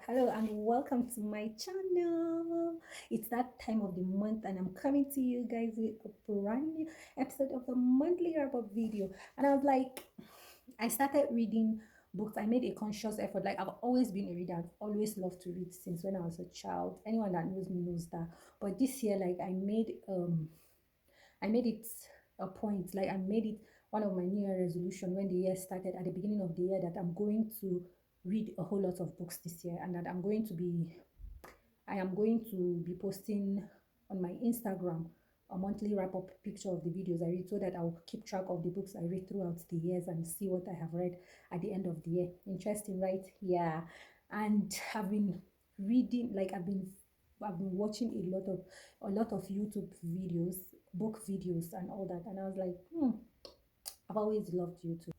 Hello, and welcome to my channel. It's that time of the month, and I'm coming to you guys with a brand new episode of the monthly wrap up video. And I was like, I started reading books. I made a conscious effort. Like, I've always been a reader, I've always loved to read since when I was a child. Anyone that knows me knows that. But this year, like, I made it a point, like, I made it one of my New Year resolution when the year started at the beginning of the year that I'm going to read a whole lot of books this year, and that I am going to be posting on my Instagram a monthly wrap up picture of the videos I read so that I'll keep track of the books I read throughout the years and see what I have read at the end of the year. Interesting, right? Yeah. And I've been reading, like, I've been watching a lot of YouTube videos, book videos and all that. And I was like, I've always loved YouTube.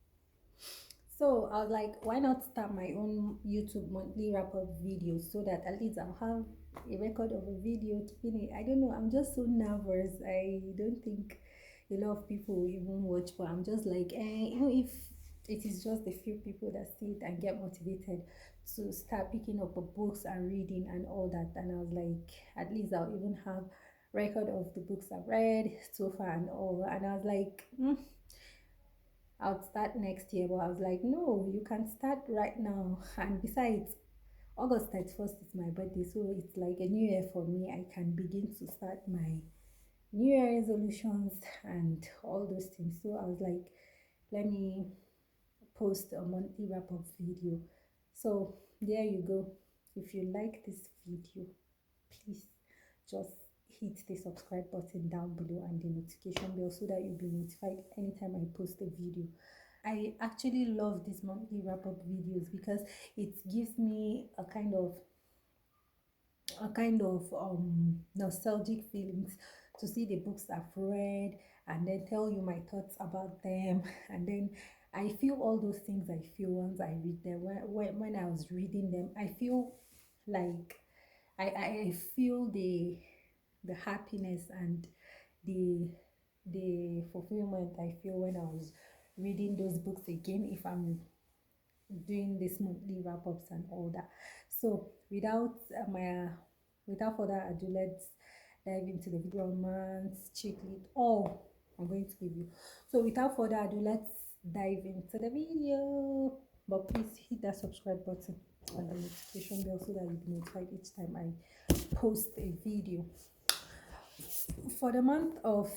So I was like, why not start my own YouTube monthly wrap up video so that at least I'll have a record of a video to finish. I don't know, I'm just so nervous. I don't think a lot of people will even watch, but I'm just like, even if it is just a few people that see it and get motivated to start picking up books and reading and all that. And I was like, at least I'll even have record of the books I've read so far and all. And I was like, I'll start next year. But I was like, no, you can start right now. And besides, August 31st is my birthday, so it's like a new year for me. I can begin to start my new year resolutions and all those things. So I was like, let me post a monthly wrap up video. So there you go. If you like this video, please just hit the subscribe button down below and the notification bell so that you'll be notified anytime I post a video. I actually love these monthly wrap up videos because it gives me a kind of nostalgic feelings to see the books I've read and then tell you my thoughts about them. And then I feel all those things I feel once I read them. When I was reading them, I feel like I feel the happiness and the fulfillment I feel when I was reading those books again if I'm doing this monthly wrap ups and all that. So without further ado, let's dive into the video. Romance, chick lit, all I'm going to give you. So without further ado, let's dive into the video. But please hit that subscribe button and the notification bell so that you'll be notified each time I post a video. For the month of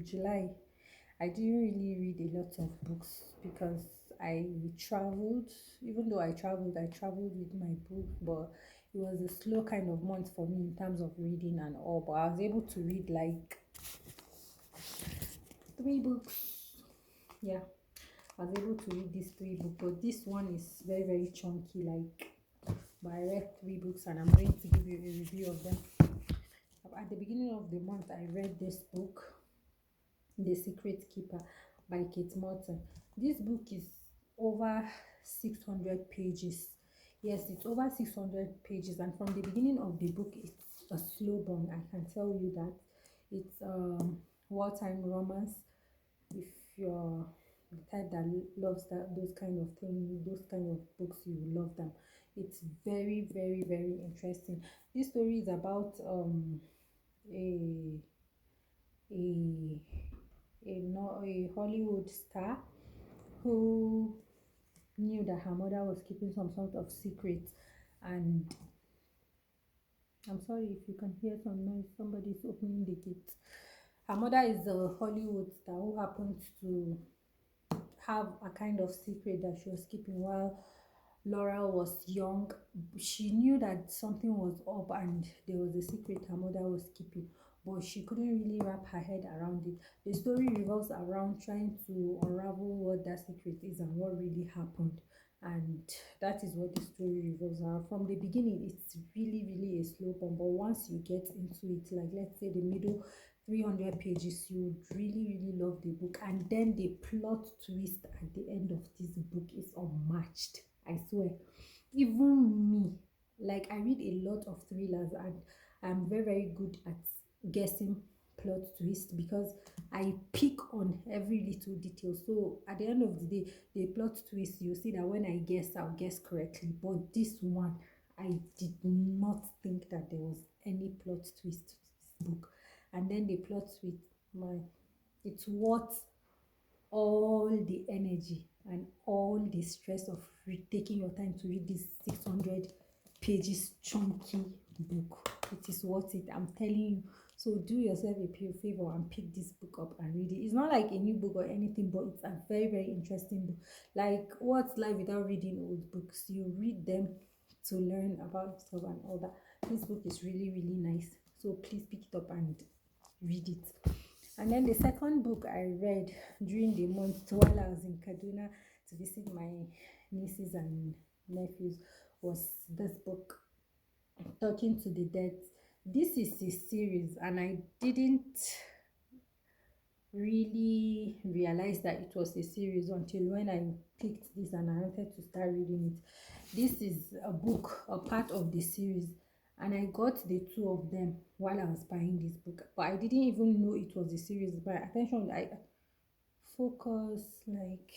July, I didn't really read a lot of books because I traveled. Even though I traveled with my book, but it was a slow kind of month for me in terms of reading and all. But I was able to read like three books. Yeah, I was able to read these three books, but this one is very, very chunky. Like, but I read three books and I'm going to give you a review of them. At the beginning of the month, I read this book, The Secret Keeper by Kate Morton. This book is over 600 pages. Yes, it's over 600 pages, and from the beginning of the book, it's a slow burn. I can tell you that it's wartime romance. If you're the type that loves those kind of things, those kind of books, you will love them. It's very, very, very interesting. This story is about a a a Hollywood star who knew that her mother was keeping some sort of secret. And I'm sorry if you can hear some noise, somebody's opening the gate. Her mother is a Hollywood star who happened to have a kind of secret that she was keeping while Laura was young. She knew that something was up and there was a secret her mother was keeping, but she couldn't really wrap her head around it. The story revolves around trying to unravel what that secret is and what really happened. And that is what the story revolves around. From the beginning, it's really, really a slow burn, but once you get into it, like let's say the middle 300 pages, you would really, really love the book. And then the plot twist at the end of this book is unmatched. I swear. Even me, like I read a lot of thrillers and I'm very, very good at guessing plot twist because I pick on every little detail. So at the end of the day, the plot twist, you see that when I guess, I'll guess correctly. But this one, I did not think that there was any plot twist to this book. And then the plot twist, my, it's worth all the energy and all the stress of taking your time to read this 600 pages chunky book. It is worth it, I'm telling you. So do yourself a favor and pick this book up and read it. It's not like a new book or anything, but it's a very, very interesting book. Like, what's life without reading old books? You read them to learn about stuff and all that. This book is really, really nice. So please pick it up and read it. And then the second book I read during the month while I was in Kaduna to visit my nieces and nephews was this book, Talking to the Dead. This is a series, and I didn't really realize that it was a series until when I picked this and I wanted to start reading it. This is a book, a part of the series, and I got the two of them while I was buying this book, but I didn't even know it was a series. By attention, I focus, like,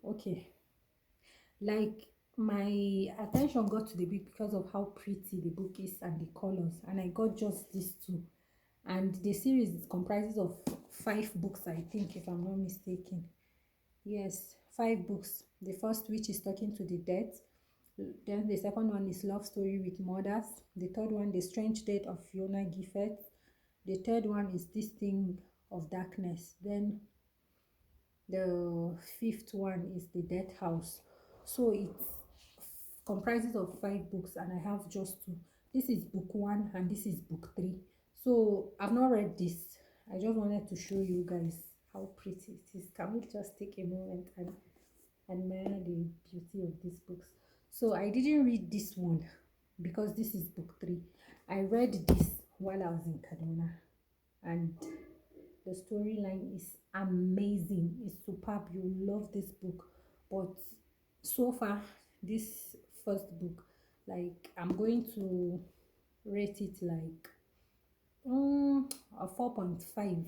okay, like my attention got to the book because of how pretty the book is and the colors, and I got just these two. And the series comprises of 5 books, I think, if I'm not mistaken. Yes, 5 books. The first, which is Talking to the Dead. Then the second one is Love Story with Mothers. The third one, The Strange Death of Fiona Gifford. The third one is This Thing of Darkness. Then the fifth one is The Death House. So it comprises of 5 books, and I have just two. This is book one, and this is book three. So I've not read this. I just wanted to show you guys how pretty it is. Can we just take a moment and admire the beauty of these books? So I didn't read this one because this is book three. I read this while I was in Kaduna, and the storyline is amazing. It's superb. You love this book. But so far, this first book, like, I'm going to rate it like a 4.5.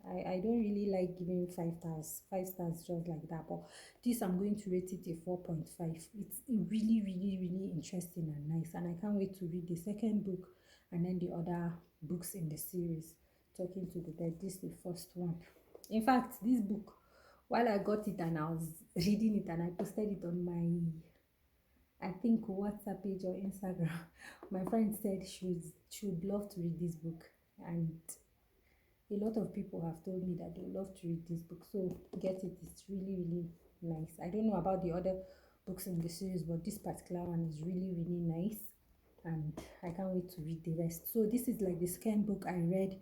I don't really like giving 5 stars, 5 stars just like that. But this, I'm going to rate it a 4.5. It's really, really, really interesting and nice. And I can't wait to read the second book and then the other books in the series, Talking to the Dead. This is the first one. In fact, this book, while I got it and I was reading it and I posted it on my, I think, WhatsApp page or Instagram, my friend said she would love to read this book, and a lot of people have told me that they would love to read this book. So get it, it's really, really nice. I don't know about the other books in the series, but this particular one is really, really nice, and I can't wait to read the rest. So this is like the second book I read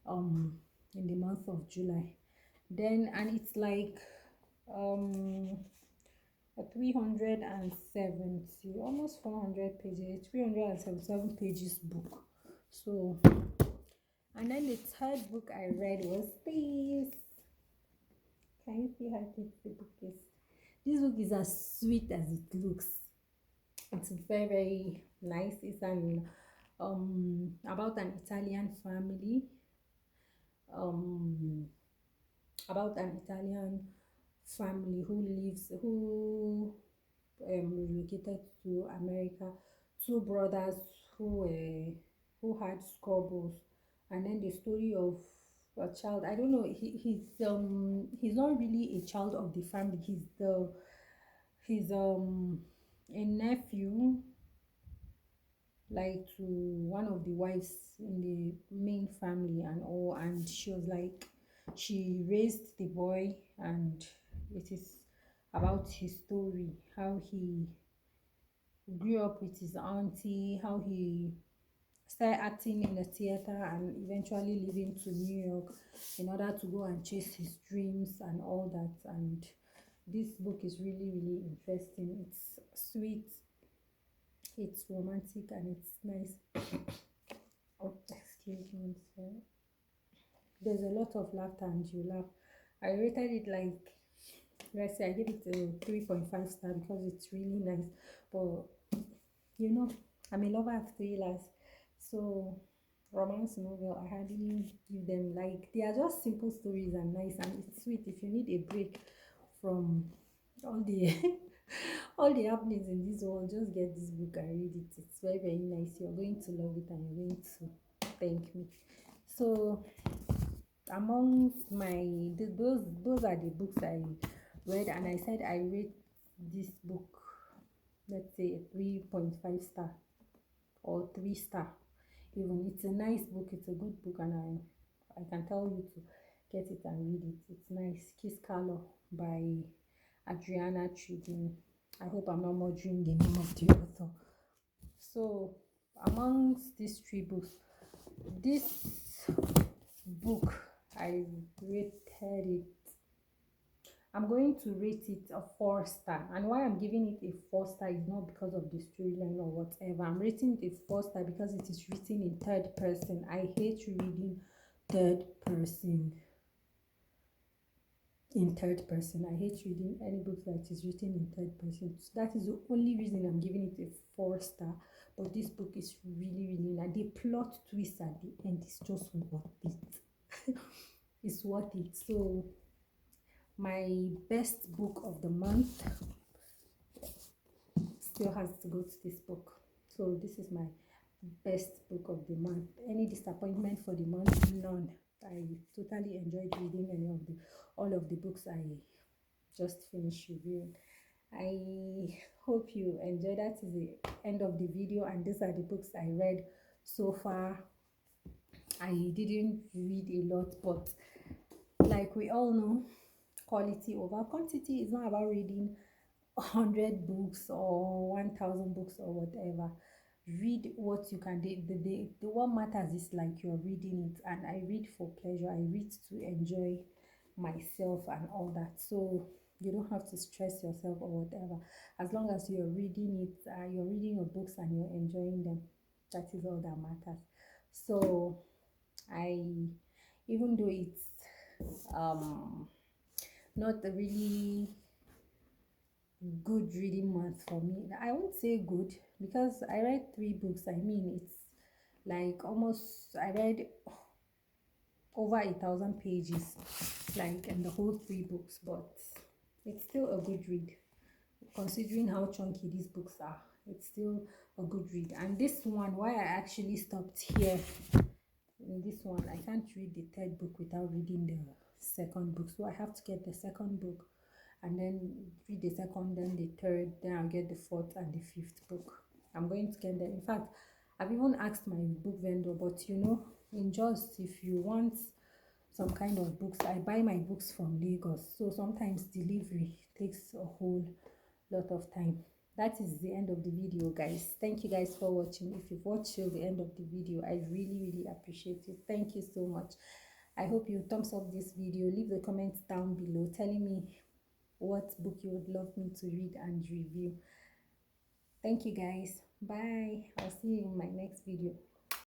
um in the month of July. Then, and it's like um a 370, almost 400 pages, 377 pages book. So, and then the third book I read was this. Can you see how cute the book is? This book is as sweet as it looks. It's very, very nice. It's an about an Italian family. Um about an Italian family who relocated to America. Two brothers who had squabbles, and then the story of a child. I don't know. He's not really a child of the family. He's a nephew, like, to one of the wives in the main family and all, and she was like, she raised the boy, and it is about his story, how he grew up with his auntie, how he started acting in the theater and eventually leaving to New York in order to go and chase his dreams and all that. And this book is really, really interesting. It's sweet, it's romantic, and it's nice. Oh, excuse me, sir. There's a lot of laughter and you laugh. I rated it like, let's say I give it a 3.5 star because it's really nice. But you know, I'm a lover of thrillers, so romance novel, I hardly give them. Like, they are just simple stories and nice, and it's sweet. If you need a break from all the all the happenings in this world, just get this book and read it. It's very, very nice. You're going to love it and you're going to thank me. So amongst those are the books I read, and I said I rate this book, let's say, a 3.5 star or 3 star. Even it's a nice book, it's a good book, and I can tell you to get it and read it. It's nice. Kiss Carlo by Adriana Trudin. I hope I'm not murdering the name of the author. So amongst these 3 books, this book, I rated it, I'm going to rate it a 4 star. And why I'm giving it a 4 star is not because of the storyline or whatever. I'm rating it a 4 star because it is written in third person. I hate reading third person in third person. I hate reading any book that is written in third person. So that is the only reason I'm giving it a 4 star. But this book is really, really nice. The plot twist at the end is just worth it. It's worth it. So my best book of the month still has to go to this book. So this is my best book of the month. Any disappointment for the month? None. I totally enjoyed reading all of the books I just finished reviewing. I hope you enjoyed. That is the end of the video, and these are the books I read so far. I didn't read a lot, but like we all know, quality over quantity. Is not about reading 100 books or 1000 books or whatever. Read what you can. The what matters is like you're reading it, and I read for pleasure. I read to enjoy myself and all that. So you don't have to stress yourself or whatever. As long as you're reading it, you're reading your books and you're enjoying them, that is all that matters. So I, even though it's not a really good reading month for me, I won't say good because I read 3 books. I mean, it's like almost, I read over 1,000 pages, like in the whole 3 books, but it's still a good read considering how chunky these books are. It's still a good read. And this one, why I actually stopped here in this one, I can't read the 3rd book without reading the 2nd book, so I have to get the 2nd book and then read the 2nd, then the 3rd, then I'll get the 4th and the 5th book. I'm going to get them. In fact, I've even asked my book vendor, but you know, in just, if you want some kind of books, I buy my books from Lagos, so sometimes delivery takes a whole lot of time. That is the end of the video, guys. Thank you guys for watching. If you've watched till the end of the video, I really, really appreciate it. Thank you so much. I hope you thumbs up this video. Leave the comments down below telling me what book you would love me to read and review. Thank you guys. Bye. I'll see you in my next video.